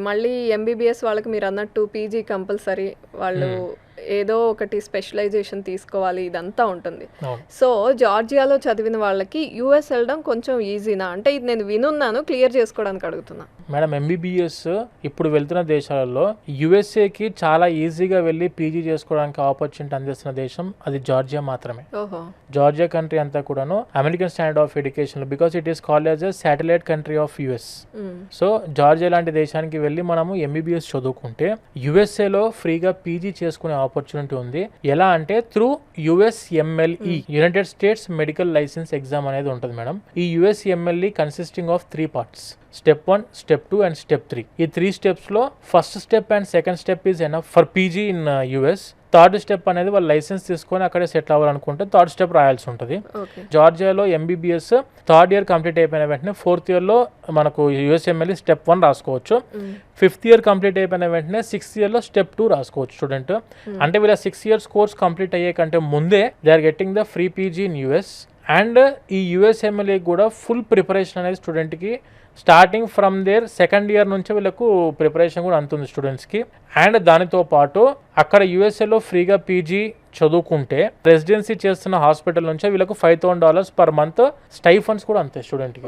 మళ్ళీ ఎంబీబీఎస్ వాళ్ళకి మీరన్నట్టు పీజీ కంపల్సరీ. వాళ్ళు ఏదో ఒకటి స్పెషలైజేషన్ తీసుకోవాలి, ఇదంతా ఉంటుంది. అవును. సో, జార్జియాలో చదివిన వాళ్ళకి యూఎస్ వెళ్ళడం కొంచెం ఈజీనా? అంటే ఇది నేను వినున్నాను, క్లియర్ చేసుకోవడానికి అడుగుతున్నా. మేడం ఎంబీబీఎస్ ఇప్పుడు వెళ్తున్న దేశాలలో యుఎస్ఏకి చాలా ఈజీగా వెళ్ళి పీజీ చేసుకోవడానికి ఆపర్చునిటీ అందిస్తున్న దేశం అది జార్జియా మాత్రమే. ఓహో! జార్జియా కంట్రీ అంతా కూడాను American standard of education because it is called as a satellite country of US. So Georgia లాంటి దేశానికి వెళ్ళి మనము ఎంబీబీఎస్ చదువుకుంటే యుఎస్ఏలో ఫ్రీగా పీజీ చేసుకునే ఆపర్చునిటీ ఉంది. ఎలా అంటే through USMLE United states medical licence exam అనేది ఉంటుంది మేడం. ఈ USMLE consisting of 3 parts. Step 1, Step 2 and Step 3. ఈ 3 స్టెప్స్లో first step and second step is enough for PG in US. Third step అనేది వాళ్ళు లైసెన్స్ తీసుకొని అక్కడే సెటిల్ అవ్వాలనుకుంటే థర్డ్ స్టెప్ రాయాల్సి ఉంటుంది. జార్జియాలో ఎంబీబీఎస్ థర్డ్ ఇయర్ కంప్లీట్ అయిపోయిన వెంటనే ఫోర్త్ ఇయర్లో మనకు యుఎస్ఎంఎల్ఈ Step 1 రాసుకోవచ్చు. ఫిఫ్త్ ఇయర్ కంప్లీట్ అయిపోయిన వెంటనే సిక్స్త్ ఇయర్లో Step 2 రాసుకోవచ్చు స్టూడెంట్. అంటే వీళ్ళ 6 years కోర్స్ కంప్లీట్ అయ్యే కంటే ముందే they are getting the free PG in US. And ఈ యుఎస్ఎంఎల్ఏ కూడా ఫుల్ ప్రిపరేషన్ అనేది స్టూడెంట్కి starting from their second year నుంచి వీళ్ళకు ప్రిపరేషన్ కూడా అంతుంది స్టూడెంట్స్కి. అండ్ దానితో పాటు అక్కడ యుఎస్ఏలో ఫ్రీగా పీజీ చదువుకుంటే రెసిడెన్సీ చేస్తున్న హాస్పిటల్ నుంచే వీళ్ళకు $5,000 per month స్టైఫండ్స్ కూడా అంతే స్టూడెంట్కి.